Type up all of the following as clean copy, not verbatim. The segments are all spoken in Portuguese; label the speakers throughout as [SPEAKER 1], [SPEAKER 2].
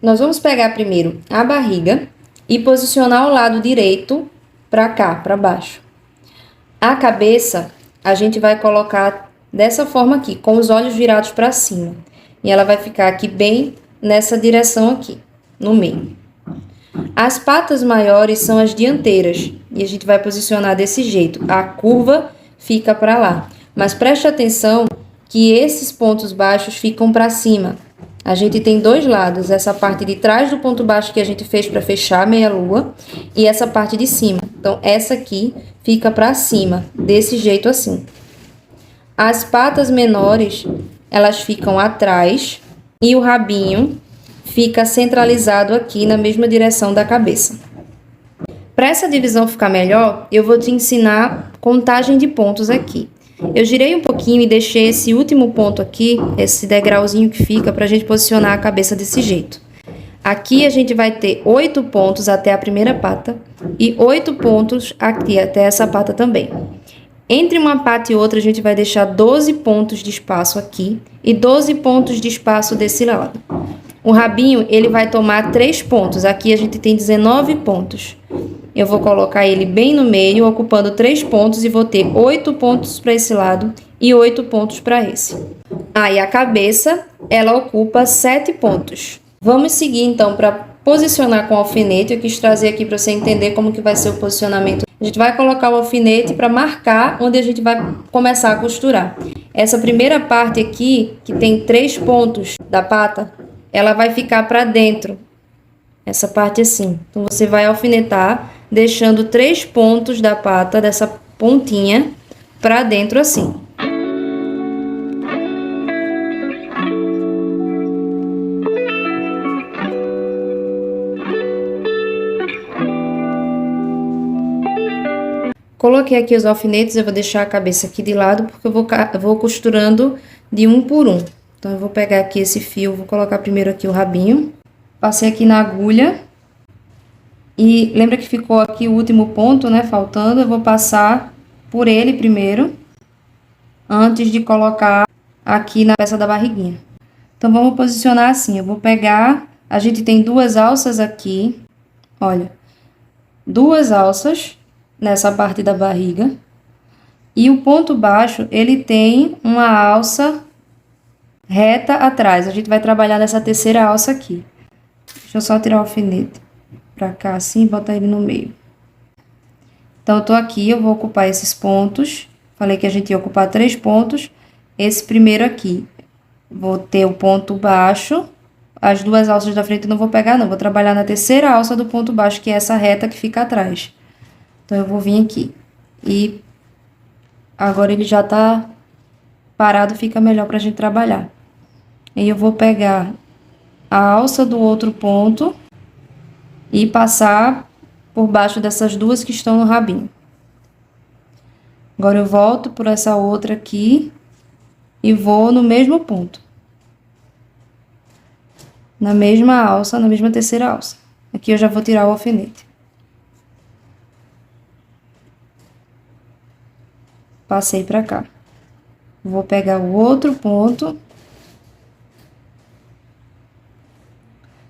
[SPEAKER 1] Nós vamos pegar primeiro a barriga e posicionar o lado direito para cá, para baixo. A cabeça, a gente vai colocar dessa forma aqui, com os olhos virados para cima. E ela vai ficar aqui bem nessa direção aqui, no meio. As patas maiores são as dianteiras. E a gente vai posicionar desse jeito. A curva fica para lá. Mas preste atenção que esses pontos baixos ficam para cima. A gente tem dois lados, essa parte de trás do ponto baixo que a gente fez para fechar a meia-lua e essa parte de cima. Então, essa aqui fica para cima, desse jeito assim. As patas menores, elas ficam atrás e o rabinho fica centralizado aqui na mesma direção da cabeça. Para essa divisão ficar melhor, eu vou te ensinar contagem de pontos aqui. Eu girei um pouquinho e deixei esse último ponto aqui, esse degrauzinho que fica, para a gente posicionar a cabeça desse jeito. Aqui a gente vai ter 8 pontos até a primeira pata e 8 pontos aqui até essa pata também. Entre uma pata e outra a gente vai deixar 12 pontos de espaço aqui e 12 pontos de espaço desse lado. O rabinho, ele vai tomar 3 pontos, aqui a gente tem 19 pontos. Eu vou colocar ele bem no meio, ocupando 3 pontos e vou ter 8 pontos para esse lado e 8 pontos para esse. E a cabeça, ela ocupa 7 pontos. Vamos seguir então para posicionar com o alfinete. Eu quis trazer aqui para você entender como que vai ser o posicionamento. A gente vai colocar o alfinete para marcar onde a gente vai começar a costurar. Essa primeira parte aqui, que tem 3 pontos da pata, ela vai ficar para dentro. Essa parte assim. Então, você vai alfinetar, deixando 3 pontos da pata, dessa pontinha, para dentro assim. Coloquei aqui os alfinetes, eu vou deixar a cabeça aqui de lado, porque eu vou costurando de um por um. Então, eu vou pegar aqui esse fio, vou colocar primeiro aqui o rabinho. Passei aqui na agulha. E lembra que ficou aqui o último ponto, né, faltando? Eu vou passar por ele primeiro, antes de colocar aqui na peça da barriguinha. Então, vamos posicionar assim. Eu vou pegar, a gente tem 2 alças aqui, olha, 2 alças nessa parte da barriga. E o ponto baixo, ele tem uma alça reta atrás. A gente vai trabalhar nessa terceira alça aqui. Deixa eu só tirar o alfinete pra cá assim e botar ele no meio. Então, eu tô aqui, eu vou ocupar esses pontos. Falei que a gente ia ocupar 3 pontos. Esse primeiro aqui, vou ter o ponto baixo. As 2 alças da frente eu não vou pegar, não. Vou trabalhar na terceira alça do ponto baixo, que é essa reta que fica atrás. Então, eu vou vir aqui. E agora ele já tá parado, fica melhor pra gente trabalhar. E eu vou pegar a alça do outro ponto e passar por baixo dessas 2 que estão no rabinho. Agora eu volto por essa outra aqui e vou no mesmo ponto. Na mesma alça, na mesma terceira alça. Aqui eu já vou tirar o alfinete. Passei pra cá. Vou pegar o outro ponto.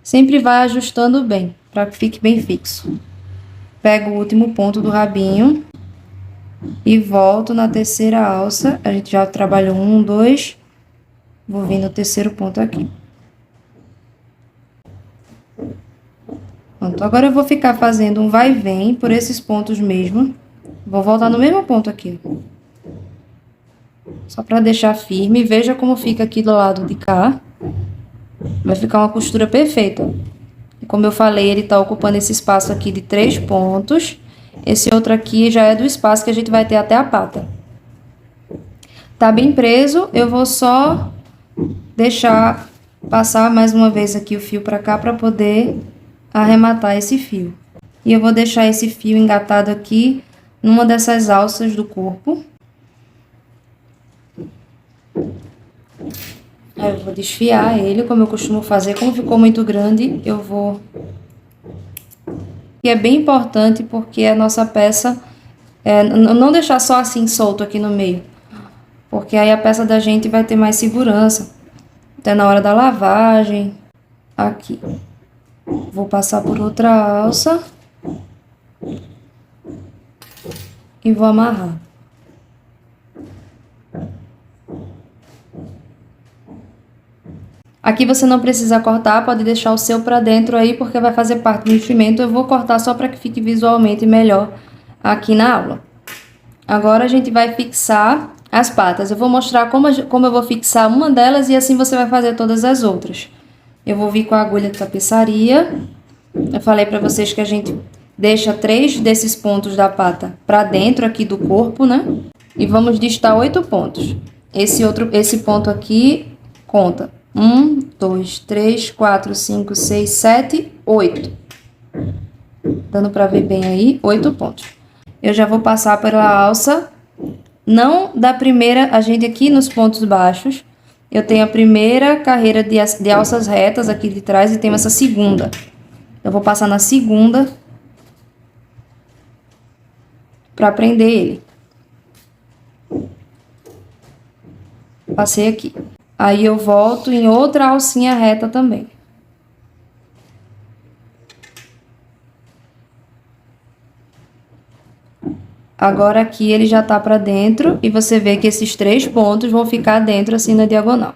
[SPEAKER 1] Sempre vai ajustando bem, para que fique bem fixo. Pego o último ponto do rabinho e volto na terceira alça. A gente já trabalhou 1, 2. Vou vir no terceiro ponto aqui. Pronto, agora eu vou ficar fazendo um vai e vem por esses pontos mesmo. Vou voltar no mesmo ponto aqui. Só para deixar firme. Veja como fica aqui do lado de cá. Vai ficar uma costura perfeita. E como eu falei, ele tá ocupando esse espaço aqui de 3 pontos. Esse outro aqui já é do espaço que a gente vai ter até a pata. Tá bem preso, eu vou só deixar passar mais uma vez aqui o fio pra cá pra poder arrematar esse fio. E eu vou deixar esse fio engatado aqui numa dessas alças do corpo. Aí eu vou desfiar ele, como eu costumo fazer. Como ficou muito grande, eu vou... E é bem importante porque a nossa peça... não deixar só assim solto aqui no meio. Porque aí a peça da gente vai ter mais segurança. Até na hora da lavagem. Aqui. Vou passar por outra alça. E vou amarrar. Aqui você não precisa cortar, pode deixar o seu pra dentro aí, porque vai fazer parte do enchimento. Eu vou cortar só para que fique visualmente melhor aqui na aula. Agora a gente vai fixar as patas. Eu vou mostrar como eu vou fixar uma delas e assim você vai fazer todas as outras. Eu vou vir com a agulha de tapeçaria. Eu falei para vocês que a gente deixa 3 desses pontos da pata para dentro aqui do corpo, né? E vamos listar 8 pontos. Esse ponto aqui conta 1, 2, 3, 4, 5, 6, 7, 8. Dando para ver bem aí, 8 pontos. Eu já vou passar pela alça, não da primeira, a gente aqui nos pontos baixos, eu tenho a primeira carreira de alças retas aqui de trás e tenho essa segunda. Eu vou passar na segunda para prender ele. Passei aqui. Aí eu volto em outra alcinha reta também. Agora aqui ele já tá pra dentro e você vê que esses 3 pontos vão ficar dentro assim na diagonal.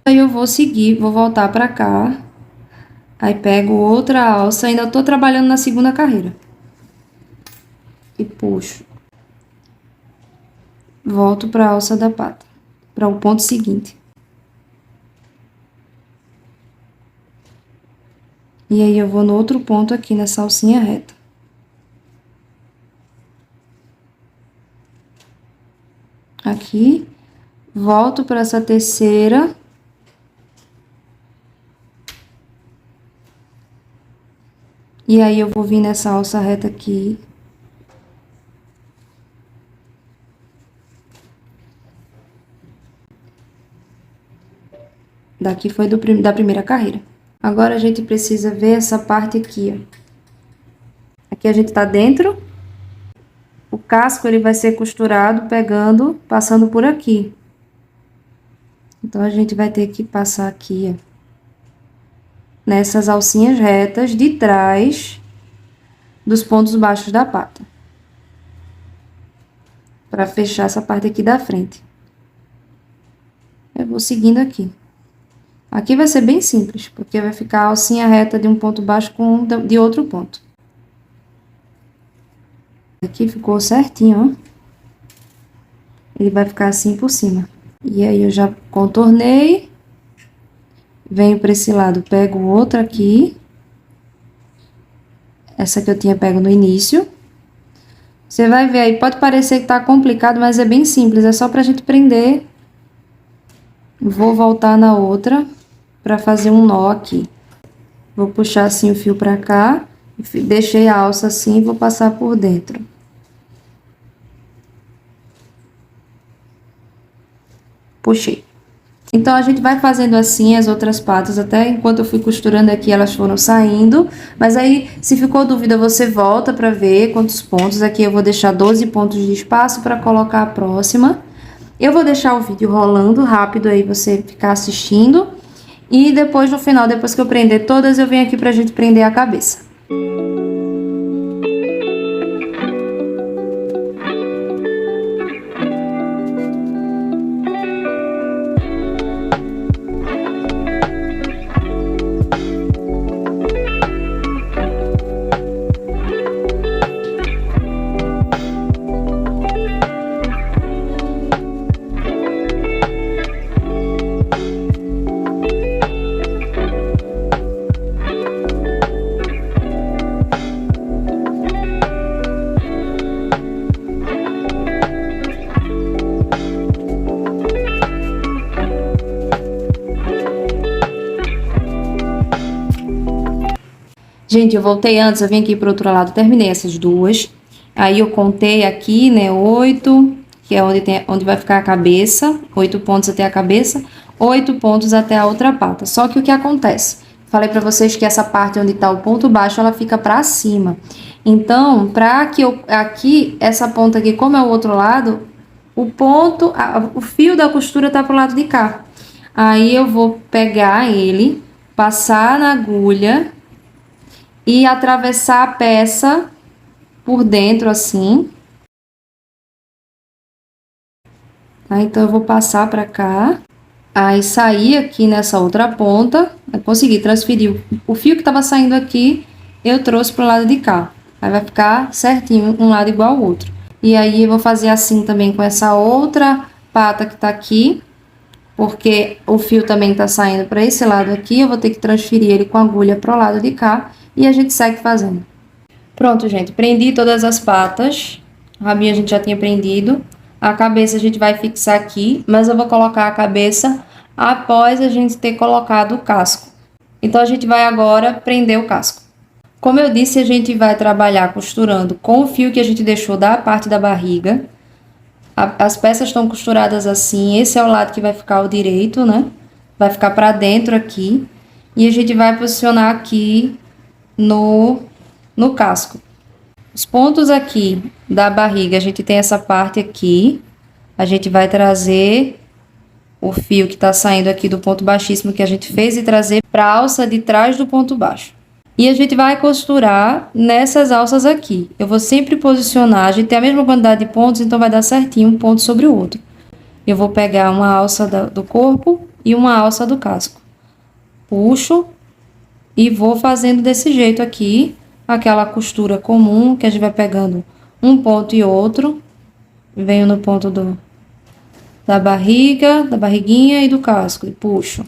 [SPEAKER 1] Aí eu vou seguir, vou voltar pra cá. Aí pego outra alça, ainda tô trabalhando na segunda carreira. E puxo. Volto pra alça da pata, para o ponto seguinte. E aí eu vou no outro ponto aqui nessa alcinha reta. Aqui, volto para essa terceira. E aí eu vou vir nessa alça reta aqui. Daqui foi da primeira carreira. Agora a gente precisa ver essa parte aqui, ó. Aqui a gente tá dentro. O casco ele vai ser costurado pegando, passando por aqui. Então a gente vai ter que passar aqui, ó, nessas alcinhas retas de trás dos pontos baixos da pata. Para fechar essa parte aqui da frente. Eu vou seguindo aqui. Aqui vai ser bem simples, porque vai ficar a alcinha reta de um ponto baixo com de outro ponto. Aqui ficou certinho, ó. Ele vai ficar assim por cima. E aí eu já contornei. Venho para esse lado, pego outra aqui. Essa que eu tinha pego no início. Você vai ver aí, pode parecer que tá complicado, mas é bem simples, é só pra gente prender. Vou voltar na outra para fazer um nó aqui. Vou puxar assim o fio pra cá, deixei a alça assim e vou passar por dentro. Puxei. Então, a gente vai fazendo assim as outras patas, até enquanto eu fui costurando aqui, elas foram saindo. Mas aí, se ficou dúvida, você volta pra ver quantos pontos. Aqui eu vou deixar 12 pontos de espaço para colocar a próxima. Eu vou deixar o vídeo rolando rápido aí, você ficar assistindo. E depois, no final, depois que eu prender todas, eu venho aqui pra gente prender a cabeça. Gente, eu voltei antes, eu vim aqui pro outro lado, terminei essas duas. Aí eu contei aqui, né, 8, que é onde vai ficar a cabeça, 8 pontos até a cabeça, 8 pontos até a outra pata. Só que o que acontece? Falei pra vocês que essa parte onde tá o ponto baixo, ela fica pra cima. Então, pra que aqui, essa ponta aqui, como é o outro lado, o fio da costura tá pro lado de cá. Aí eu vou pegar ele, passar na agulha e atravessar a peça por dentro assim. Tá? Então, eu vou passar pra cá. Aí, sair aqui nessa outra ponta. Eu consegui transferir o fio que tava saindo aqui, eu trouxe pro lado de cá. Aí, vai ficar certinho, um lado igual ao outro. E aí, eu vou fazer assim também com essa outra pata que tá aqui. Porque o fio também tá saindo para esse lado aqui, eu vou ter que transferir ele com a agulha pro lado de cá. E a gente segue fazendo. Pronto, gente. Prendi todas as patas. O rabinho a gente já tinha prendido. A cabeça a gente vai fixar aqui, mas eu vou colocar a cabeça após a gente ter colocado o casco. Então, a gente vai agora prender o casco. Como eu disse, a gente vai trabalhar costurando com o fio que a gente deixou da parte da barriga. As peças estão costuradas assim. Esse é o lado que vai ficar o direito, né? Vai ficar para dentro aqui. E a gente vai posicionar aqui no casco. Os pontos aqui da barriga, a gente tem essa parte aqui. A gente vai trazer o fio que tá saindo aqui do ponto baixíssimo que a gente fez e trazer para a alça de trás do ponto baixo. E a gente vai costurar nessas alças aqui. Eu vou sempre posicionar, a gente tem a mesma quantidade de pontos, então vai dar certinho um ponto sobre o outro. Eu vou pegar uma alça do corpo e uma alça do casco. Puxo e vou fazendo desse jeito aqui, aquela costura comum que a gente vai pegando um ponto e outro. Venho no ponto da barriga, da barriguinha e do casco e puxo.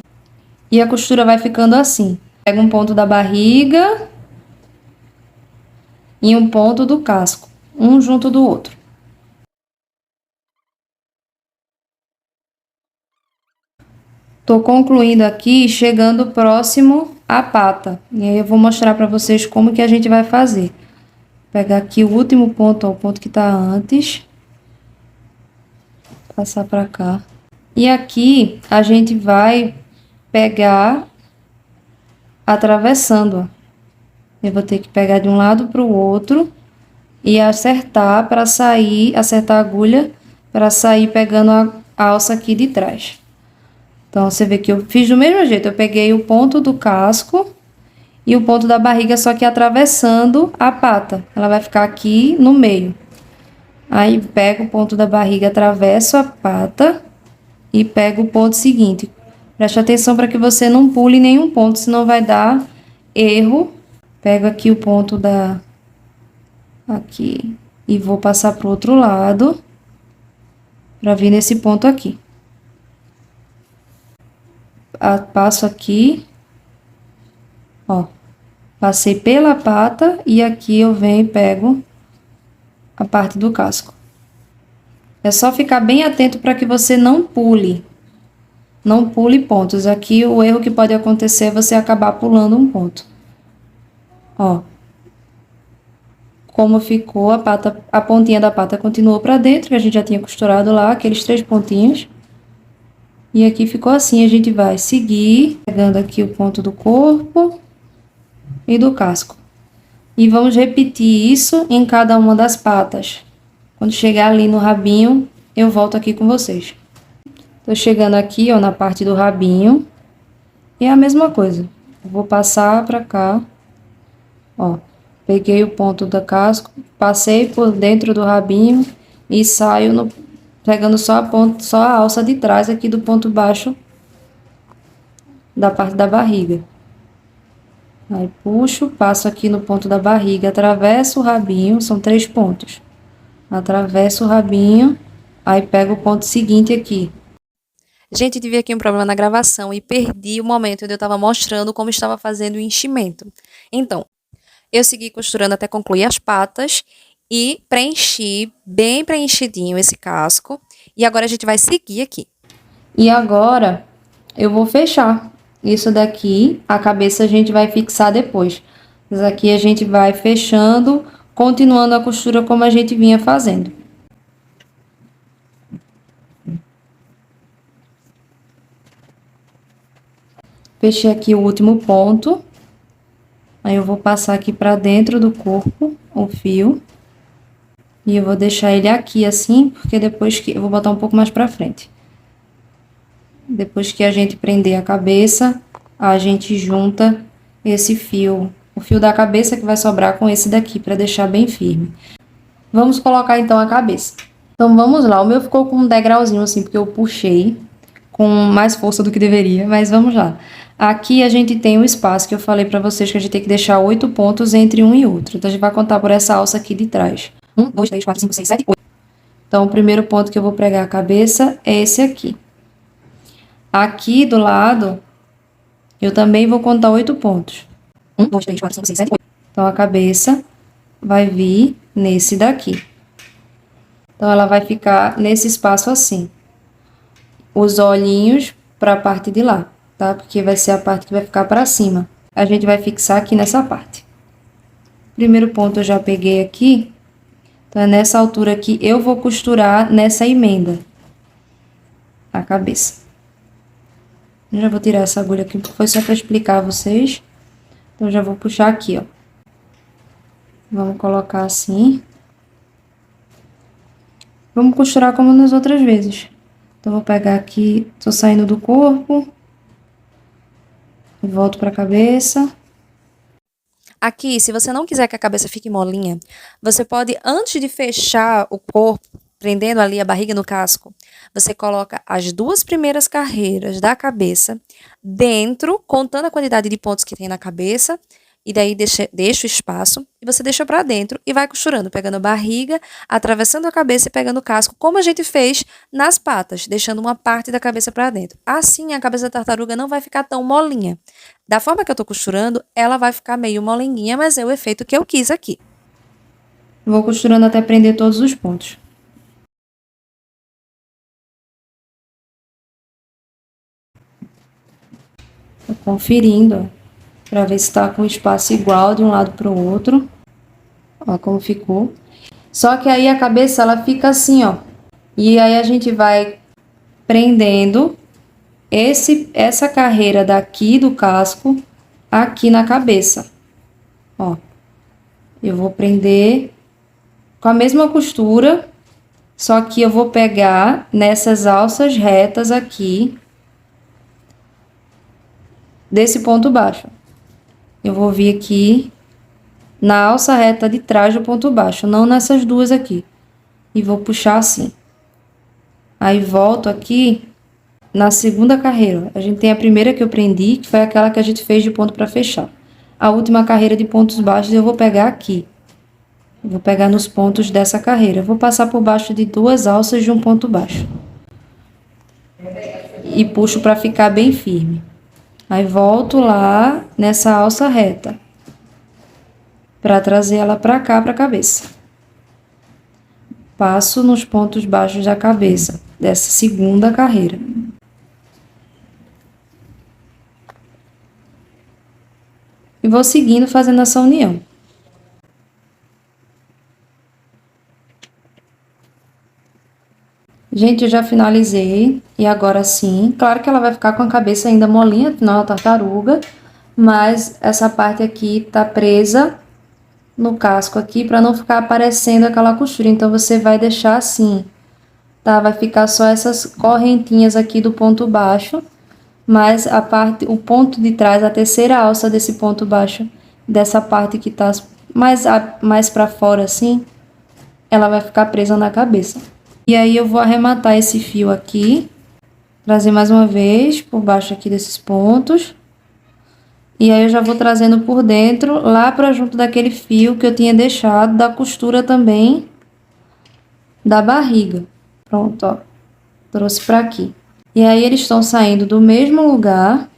[SPEAKER 1] E a costura vai ficando assim. Pego um ponto da barriga e um ponto do casco, um junto do outro. Tô concluindo aqui, chegando próximo à pata. E aí eu vou mostrar para vocês como que a gente vai fazer. Pegar aqui o último ponto, ó, o ponto que tá antes. Passar para cá. E aqui a gente vai pegar atravessando, ó. Eu vou ter que pegar de um lado para o outro e acertar para sair, acertar a agulha para sair pegando a alça aqui de trás. Então, você vê que eu fiz do mesmo jeito. Eu peguei o ponto do casco e o ponto da barriga, só que atravessando a pata. Ela vai ficar aqui no meio. Aí, pego o ponto da barriga, atravesso a pata e pego o ponto seguinte. Preste atenção para que você não pule nenhum ponto, senão vai dar erro. Pego aqui o ponto aqui e vou passar pro outro lado para vir nesse ponto aqui. Passo aqui, ó, passei pela pata e aqui eu venho e pego a parte do casco. É só ficar bem atento para que você não pule pontos. Aqui o erro que pode acontecer é você acabar pulando um ponto. Ó, como ficou a pata, a pontinha da pata continuou para dentro, que a gente já tinha costurado lá, aqueles 3 pontinhos. E aqui ficou assim, a gente vai seguir, pegando aqui o ponto do corpo e do casco. E vamos repetir isso em cada uma das patas. Quando chegar ali no rabinho, eu volto aqui com vocês. Tô chegando aqui, ó, na parte do rabinho. E é a mesma coisa. Eu vou passar pra cá, ó. Peguei o ponto do casco, passei por dentro do rabinho e saio pegando só a alça de trás aqui do ponto baixo da parte da barriga. Aí puxo, passo aqui no ponto da barriga, atravesso o rabinho, são 3 pontos. Atravesso o rabinho, aí pego o ponto seguinte aqui.
[SPEAKER 2] Gente, tive aqui um problema na gravação e perdi o momento onde eu estava mostrando como estava fazendo o enchimento. Então, eu segui costurando até concluir as patas e preenchi bem preenchidinho esse casco. E agora a gente vai seguir aqui.
[SPEAKER 1] E agora eu vou fechar isso daqui, a cabeça a gente vai fixar depois. Mas aqui a gente vai fechando, continuando a costura como a gente vinha fazendo. Fechei aqui o último ponto. Aí eu vou passar aqui pra dentro do corpo o fio. E eu vou deixar ele aqui assim, porque depois que... eu vou botar um pouco mais pra frente. Depois que a gente prender a cabeça, a gente junta esse fio, fio da cabeça que vai sobrar com esse daqui, para deixar bem firme. Vamos colocar então a cabeça. Então vamos lá, o meu ficou com um degrauzinho assim, porque eu puxei com mais força do que deveria, mas vamos lá. Aqui a gente tem o espaço que eu falei pra vocês que a gente tem que deixar 8 pontos entre um e outro. Então a gente vai contar por essa alça aqui de trás. 1, 2, 3, 4, 5, 6, 7, 8. Então o primeiro ponto que eu vou pregar a cabeça é esse aqui. Aqui do lado, eu também vou contar 8 pontos. 1, 2, 3, 4, 5, 6, 7, 8. Então a cabeça vai vir nesse daqui. Então ela vai ficar nesse espaço assim. Os olhinhos para a parte de lá, tá? Porque vai ser a parte que vai ficar para cima. A gente vai fixar aqui nessa parte. Primeiro ponto eu já peguei aqui. Então, é nessa altura aqui, eu vou costurar nessa emenda a cabeça. Eu já vou tirar essa agulha aqui, porque foi só para explicar a vocês. Então, já vou puxar aqui, ó. Vamos colocar assim. Vamos costurar como nas outras vezes. Então, vou pegar aqui, tô saindo do corpo. Volto pra cabeça.
[SPEAKER 2] Aqui, se você não quiser que a cabeça fique molinha, você pode, antes de fechar o corpo, prendendo ali a barriga no casco, você coloca as 2 primeiras carreiras da cabeça dentro, contando a quantidade de pontos que tem na cabeça, e daí deixa o espaço, e você deixa pra dentro e vai costurando, pegando a barriga, atravessando a cabeça e pegando o casco, como a gente fez nas patas, deixando uma parte da cabeça pra dentro. Assim, a cabeça da tartaruga não vai ficar tão molinha. Da forma que eu tô costurando, ela vai ficar meio molenguinha, mas é o efeito que eu quis aqui.
[SPEAKER 1] Vou costurando até prender todos os pontos. Tô conferindo, ó, pra ver se tá com espaço igual de um lado pro outro. Ó como ficou. Só que aí a cabeça, ela fica assim, ó. E aí a gente vai prendendo essa carreira daqui do casco aqui na cabeça. Ó. Eu vou prender com a mesma costura, só que eu vou pegar nessas alças retas aqui desse ponto baixo. Eu vou vir aqui na alça reta de trás do ponto baixo, não nessas duas aqui. E vou puxar assim. Aí volto aqui na segunda carreira. A gente tem a primeira que eu prendi, que foi aquela que a gente fez de ponto para fechar. A última carreira de pontos baixos eu vou pegar aqui. Eu vou pegar nos pontos dessa carreira. Eu vou passar por baixo de 2 alças de um ponto baixo. E puxo para ficar bem firme. Aí volto lá nessa alça reta, para trazer ela para cá, para a cabeça. Passo nos pontos baixos da cabeça, dessa segunda carreira. E vou seguindo fazendo essa união. Gente, eu já finalizei, e agora sim, claro que ela vai ficar com a cabeça ainda molinha, afinal é uma tartaruga, mas essa parte aqui tá presa no casco aqui, para não ficar aparecendo aquela costura, então você vai deixar assim, tá? Vai ficar só essas correntinhas aqui do ponto baixo, mas o ponto de trás, a terceira alça desse ponto baixo, dessa parte que tá mais para fora assim, ela vai ficar presa na cabeça. E aí eu vou arrematar esse fio aqui, trazer mais uma vez por baixo aqui desses pontos. E aí eu já vou trazendo por dentro, lá pra junto daquele fio que eu tinha deixado, da costura também da barriga. Pronto, ó. Trouxe pra aqui. E aí eles estão saindo do mesmo lugar.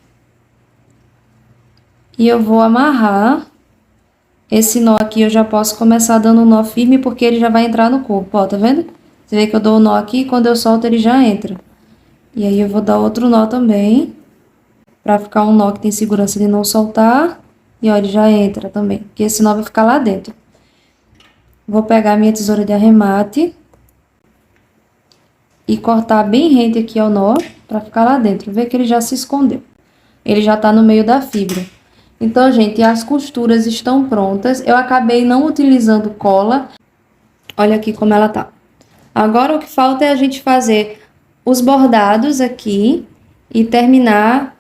[SPEAKER 1] E eu vou amarrar. Esse nó aqui eu já posso começar dando um nó firme, porque ele já vai entrar no corpo, ó, tá vendo? Você vê que eu dou o nó aqui e quando eu solto ele já entra. E aí eu vou dar outro nó também, pra ficar um nó que tem segurança de não soltar. E ó, ele já entra também, porque esse nó vai ficar lá dentro. Vou pegar a minha tesoura de arremate e cortar bem rente aqui ao nó, pra ficar lá dentro. Vê que ele já se escondeu. Ele já tá no meio da fibra. Então, gente, as costuras estão prontas. Eu acabei não utilizando cola. Olha aqui como ela tá. Agora o que falta é a gente fazer os bordados aqui e terminar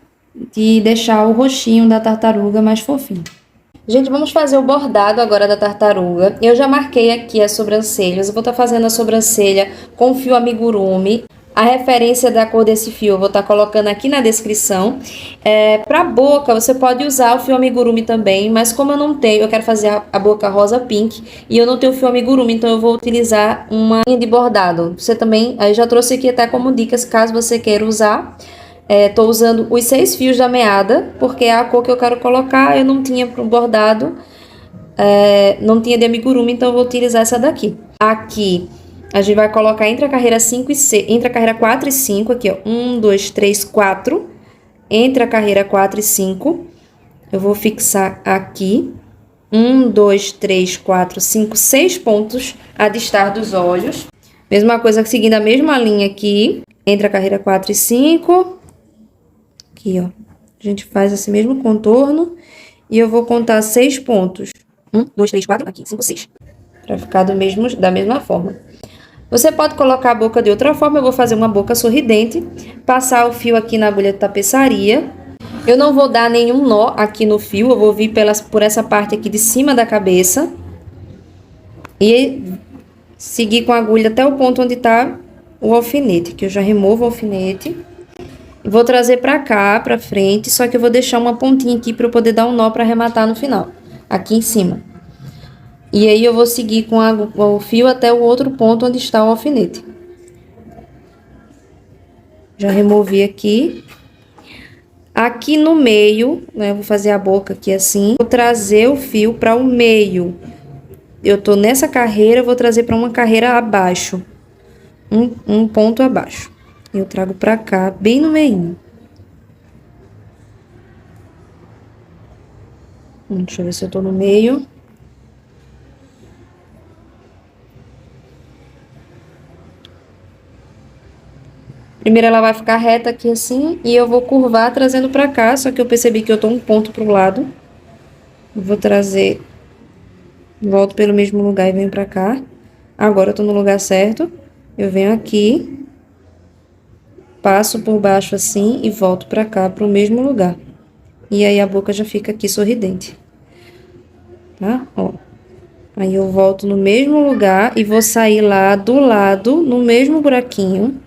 [SPEAKER 1] de deixar o rostinho da tartaruga mais fofinho. Gente, vamos fazer o bordado agora da tartaruga. Eu já marquei aqui as sobrancelhas. Eu vou estar fazendo a sobrancelha com fio amigurumi. A referência da cor desse fio eu vou estar colocando aqui na descrição. Para boca, você pode usar o fio amigurumi também, mas como eu não tenho, eu quero fazer a boca rosa pink e eu não tenho fio amigurumi, então eu vou utilizar uma linha de bordado. Você também, aí já trouxe aqui até como dicas, caso você queira usar. Tô usando os 6 fios da meada, porque é a cor que eu quero colocar. Eu não tinha pro bordado, não tinha de amigurumi, então eu vou utilizar essa daqui. Aqui, a gente vai colocar entre a carreira 5 e 6, entre a carreira 4 e 5, aqui ó, 1, 2, 3, 4. Entre a carreira 4 e 5, eu vou fixar aqui, 1, 2, 3, 4, 5, 6 pontos a distar dos olhos. Mesma coisa, seguindo a mesma linha aqui, entre a carreira 4 e 5. Aqui, ó. A gente faz esse mesmo contorno e eu vou contar 6 pontos. 1, 2, 3, 4, aqui, 5, 6. Pra ficar da mesma forma. Você pode colocar a boca de outra forma. Eu vou fazer uma boca sorridente. Passar o fio aqui na agulha de tapeçaria. Eu não vou dar nenhum nó aqui no fio. Eu vou vir por essa parte aqui de cima da cabeça. E seguir com a agulha até o ponto onde tá o alfinete. Que eu já removo o alfinete. Vou trazer pra cá, pra frente, só que eu vou deixar uma pontinha aqui pra eu poder dar um nó pra arrematar no final, aqui em cima. E aí eu vou seguir com o fio até o outro ponto onde está o alfinete. Já removi aqui. Aqui no meio, né, eu vou fazer a boca aqui assim. Vou trazer o fio pra o meio. Eu tô nessa carreira, eu vou trazer pra uma carreira abaixo. Um ponto abaixo. Eu trago pra cá, bem no meio. Deixa eu ver se eu tô no meio. Primeiro ela vai ficar reta aqui assim, e eu vou curvar trazendo pra cá, só que eu percebi que eu tô um ponto pro lado. Vou trazer, volto pelo mesmo lugar e venho pra cá. Agora eu tô no lugar certo. Eu venho aqui. Passo por baixo assim e volto pra cá, pro mesmo lugar. E aí a boca já fica aqui sorridente. Tá? Ó. Aí eu volto no mesmo lugar e vou sair lá do lado, no mesmo buraquinho.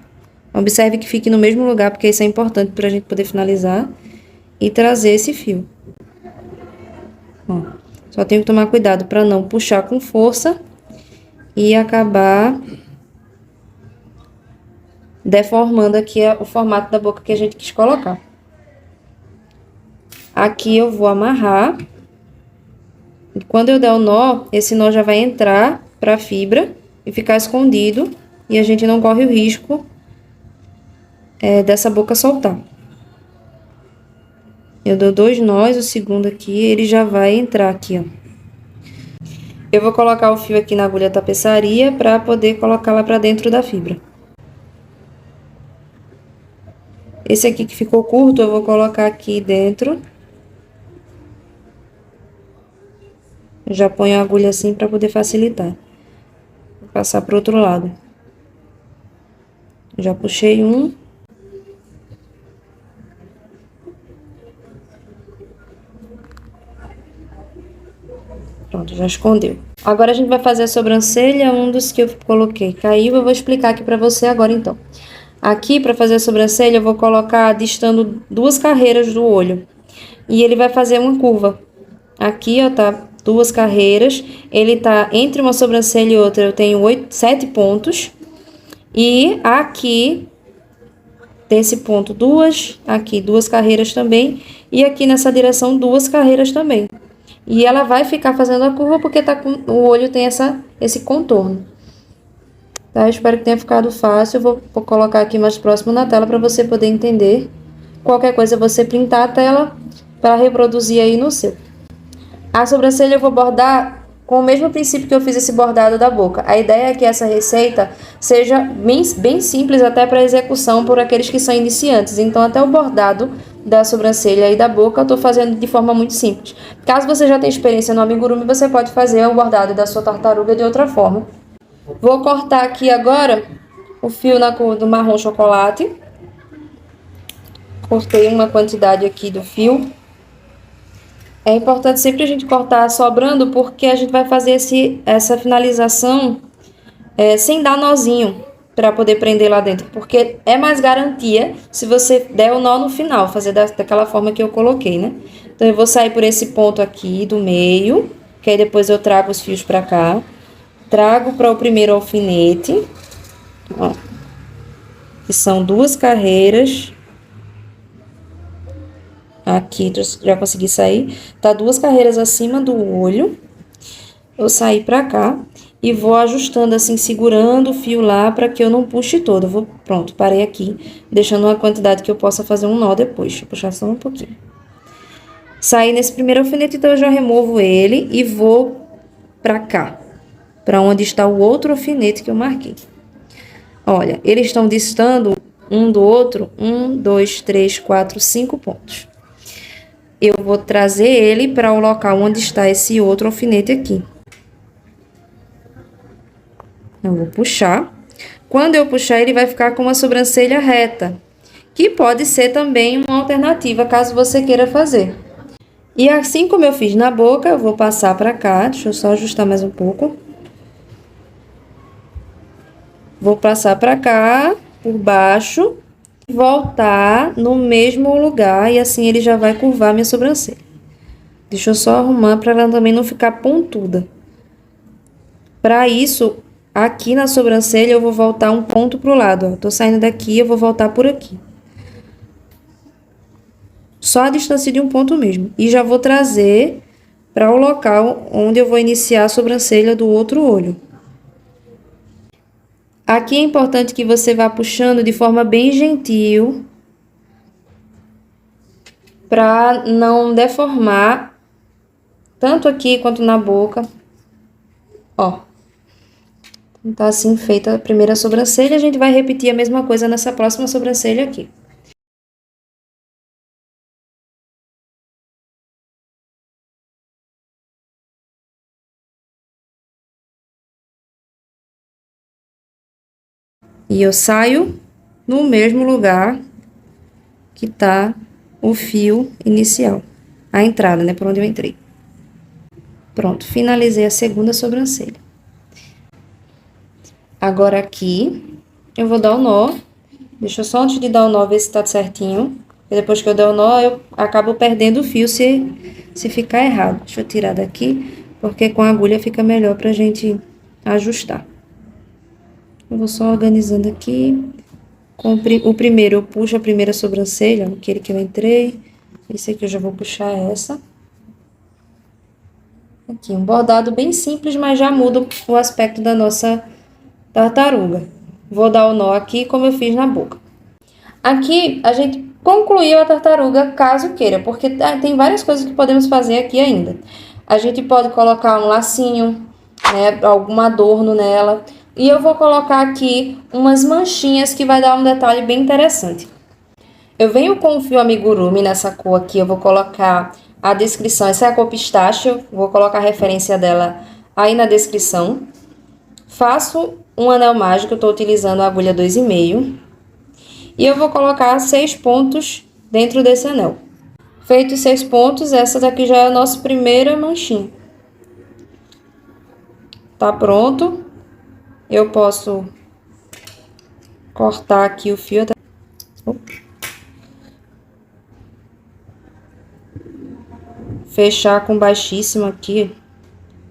[SPEAKER 1] Observe que fique no mesmo lugar, porque isso é importante pra gente poder finalizar. E trazer esse fio. Ó. Só tenho que tomar cuidado pra não puxar com força e acabar deformando aqui o formato da boca que a gente quis colocar. Aqui eu vou amarrar. E quando eu der o nó, esse nó já vai entrar pra fibra e ficar escondido. E a gente não corre o risco dessa boca soltar. Eu dou 2 nós, o segundo aqui, ele já vai entrar aqui, ó. Eu vou colocar o fio aqui na agulha tapeçaria pra poder colocar lá pra dentro da fibra. Esse aqui que ficou curto, eu vou colocar aqui dentro. Já ponho a agulha assim para poder facilitar. Vou passar pro outro lado. Já puxei um. Pronto, já escondeu. Agora a gente vai fazer a sobrancelha, um dos que eu coloquei caiu, eu vou explicar aqui pra você agora então. Aqui, pra fazer a sobrancelha, eu vou colocar distando 2 carreiras do olho. E ele vai fazer uma curva. Aqui, ó, tá 2 carreiras. Ele tá entre uma sobrancelha e outra, eu tenho 7 pontos. E aqui, desse ponto, 2. Aqui, 2 carreiras também. E aqui nessa direção, 2 carreiras também. E ela vai ficar fazendo a curva porque tá com, o olho tem esse contorno. Tá? Eu espero que tenha ficado fácil. Eu vou colocar aqui mais próximo na tela para você poder entender. Qualquer coisa você printar a tela para reproduzir aí no seu. A sobrancelha eu vou bordar com o mesmo princípio que eu fiz esse bordado da boca. A ideia é que essa receita seja bem simples até para execução por aqueles que são iniciantes. Então até o bordado da sobrancelha e da boca eu tô fazendo de forma muito simples. Caso você já tenha experiência no amigurumi, você pode fazer o bordado da sua tartaruga de outra forma. Vou cortar aqui agora o fio na cor do marrom chocolate. Cortei uma quantidade aqui do fio. É importante sempre a gente cortar sobrando, porque a gente vai fazer essa finalização sem dar nozinho, para poder prender lá dentro, porque é mais garantia se você der o nó no final, fazer daquela forma que eu coloquei, né? Então eu vou sair por esse ponto aqui do meio, que aí depois eu trago os fios para cá, trago para o primeiro alfinete, ó, que são 2 carreiras. Aqui, já consegui sair. Tá 2 carreiras acima do olho. Eu saí pra cá e vou ajustando assim, segurando o fio lá para que eu não puxe todo. Pronto, parei aqui, deixando uma quantidade que eu possa fazer um nó depois. Deixa eu puxar só um pouquinho. Saí nesse primeiro alfinete, então eu já removo ele e vou pra cá, para onde está o outro alfinete que eu marquei. Olha, eles estão distando um do outro 1, 2, 3, 4, 5 pontos. Eu vou trazer ele para o local onde está esse outro alfinete aqui. Eu vou puxar. Quando eu puxar, ele vai ficar com uma sobrancelha reta, que pode ser também uma alternativa, caso você queira fazer. E assim como eu fiz na boca, eu vou passar para cá. Deixa eu só ajustar mais um pouco. Vou passar para cá, por baixo, voltar no mesmo lugar, e assim ele já vai curvar minha sobrancelha. Deixa eu só arrumar para ela também não ficar pontuda. Para isso, aqui na sobrancelha eu vou voltar um ponto pro lado, ó. Tô saindo daqui, eu vou voltar por aqui. Só a distância de um ponto mesmo. E já vou trazer para o local onde eu vou iniciar a sobrancelha do outro olho. Aqui é importante que você vá puxando de forma bem gentil, para não deformar tanto aqui quanto na boca. Ó. Tá assim feita a primeira sobrancelha, a gente vai repetir a mesma coisa nessa próxima sobrancelha aqui. E eu saio no mesmo lugar que tá o fio inicial. A entrada, né? Por onde eu entrei. Pronto, finalizei a segunda sobrancelha. Agora aqui, eu vou dar o nó. Deixa eu só, antes de dar o nó, ver se tá certinho. E depois que eu der o nó, eu acabo perdendo o fio se ficar errado. Deixa eu tirar daqui, porque com a agulha fica melhor pra gente ajustar. Eu vou só organizando aqui. Com o primeiro, eu puxo a primeira sobrancelha, aquele que eu entrei. Esse aqui eu já vou puxar essa. Aqui, um bordado bem simples, mas já muda o aspecto da nossa tartaruga. Vou dar o nó aqui, como eu fiz na boca. Aqui, a gente concluiu a tartaruga, caso queira, porque tem várias coisas que podemos fazer aqui ainda. A gente pode colocar um lacinho, né, algum adorno nela. E eu vou colocar aqui umas manchinhas que vai dar um detalhe bem interessante. Eu venho com o fio amigurumi nessa cor aqui, eu vou colocar a descrição. Essa é a cor pistache, vou colocar a referência dela aí na descrição. Faço um anel mágico, eu estou utilizando a agulha 2,5. E eu vou colocar 6 pontos dentro desse anel. Feitos 6 pontos, essa daqui já é a nossa primeira manchinha. Tá pronto. Eu posso cortar aqui o fio. Fechar com baixíssimo aqui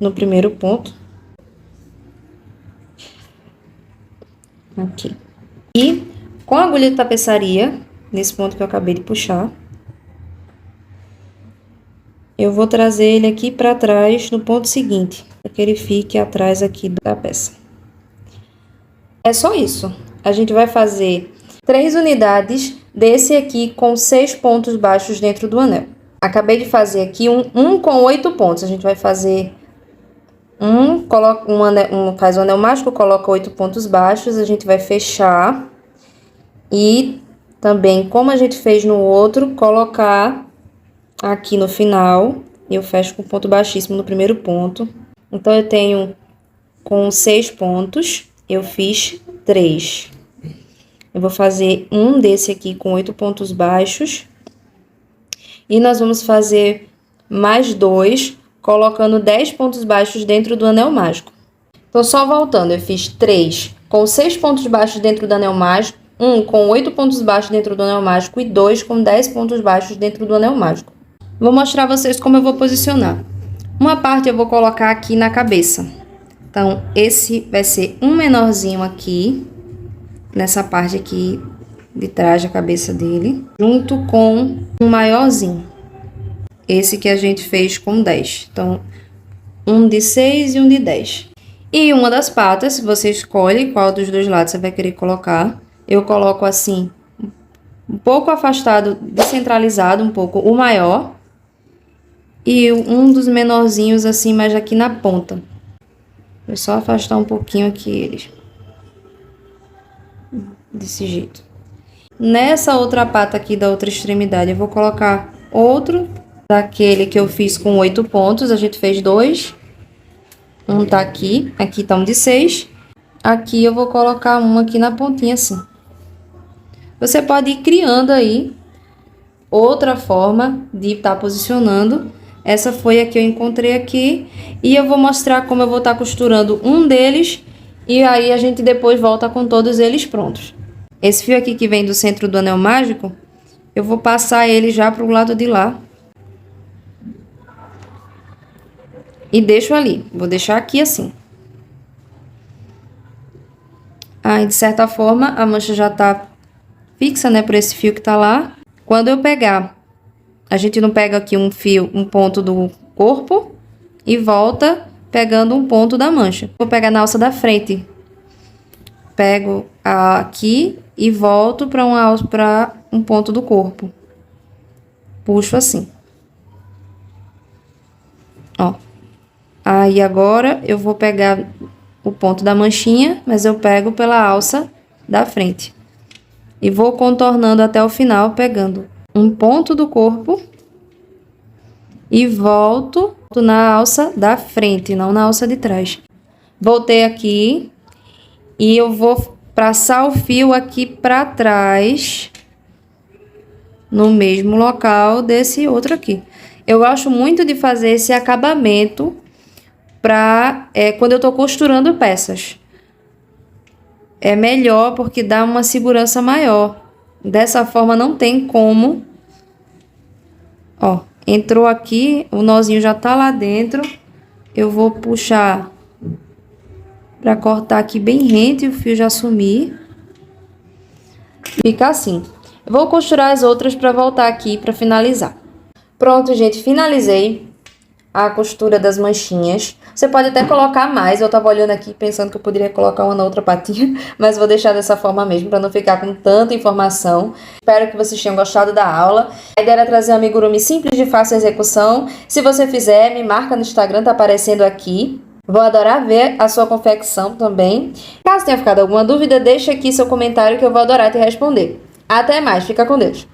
[SPEAKER 1] no primeiro ponto. Aqui. E com a agulha de tapeçaria, nesse ponto que eu acabei de puxar, eu vou trazer ele aqui para trás no ponto seguinte, para que ele fique atrás aqui da peça. É só isso. A gente vai fazer 3 unidades desse aqui com 6 pontos baixos dentro do anel. Acabei de fazer aqui um com 8 pontos. A gente vai fazer faz um anel mágico, coloca 8 pontos baixos, a gente vai fechar e também, como a gente fez no outro, colocar aqui no final. Eu fecho com ponto baixíssimo no primeiro ponto. Então, eu tenho com 6 pontos. Eu fiz 3. Eu vou fazer um desse aqui com 8 pontos baixos. E nós vamos fazer mais 2, colocando 10 pontos baixos dentro do anel mágico. Então, só voltando, eu fiz 3 com 6 pontos baixos dentro do anel mágico, 1 com 8 pontos baixos dentro do anel mágico e 2 com 10 pontos baixos dentro do anel mágico. Vou mostrar a vocês como eu vou posicionar. Uma parte eu vou colocar aqui na cabeça. Então, esse vai ser um menorzinho aqui, nessa parte aqui de trás da cabeça dele, junto com um maiorzinho. Esse que a gente fez com 10. Então, um de 6 e um de 10. E uma das patas, você escolhe qual dos dois lados você vai querer colocar. Eu coloco assim, um pouco afastado, descentralizado um pouco, o maior. E um dos menorzinhos assim, mais aqui na ponta. Vou só afastar um pouquinho aqui eles. Desse jeito. Nessa outra pata aqui da outra extremidade, eu vou colocar outro daquele que eu fiz com 8 pontos. A gente fez 2. Um tá aqui. Aqui tá um de 6. Aqui eu vou colocar um aqui na pontinha assim. Você pode ir criando aí outra forma de estar posicionando. Essa foi a que eu encontrei aqui. E eu vou mostrar como eu vou estar costurando um deles. E aí a gente depois volta com todos eles prontos. Esse fio aqui que vem do centro do anel mágico, eu vou passar ele já pro lado de lá. E deixo ali. Vou deixar aqui assim. Aí, de certa forma, a mancha já tá fixa, né, por esse fio que tá lá. Quando eu pegar, a gente não pega aqui um fio, um ponto do corpo e volta pegando um ponto da mancha. Vou pegar na alça da frente. Pego aqui e volto para um ponto do corpo. Puxo assim. Ó. Aí agora eu vou pegar o ponto da manchinha, mas eu pego pela alça da frente. E vou contornando até o final, pegando um ponto do corpo e volto na alça da frente, não na alça de trás. Voltei aqui e eu vou passar o fio aqui para trás, no mesmo local desse outro aqui. Eu gosto muito de fazer esse acabamento para quando eu tô costurando peças. É melhor porque dá uma segurança maior. Dessa forma não tem como. Ó, entrou aqui, o nozinho já tá lá dentro. Eu vou puxar para cortar aqui bem rente e o fio já sumir. Fica assim. Eu vou costurar as outras para voltar aqui para finalizar. Pronto, gente, finalizei a costura das manchinhas. Você pode até colocar mais. Eu tava olhando aqui pensando que eu poderia colocar uma na outra patinha, mas vou deixar dessa forma mesmo para não ficar com tanta informação. Espero que vocês tenham gostado da aula. A ideia era trazer um amigurumi simples de fácil execução. Se você fizer, me marca no Instagram, tá aparecendo aqui. Vou adorar ver a sua confecção também. Caso tenha ficado alguma dúvida, deixa aqui seu comentário que eu vou adorar te responder. Até mais, fica com Deus!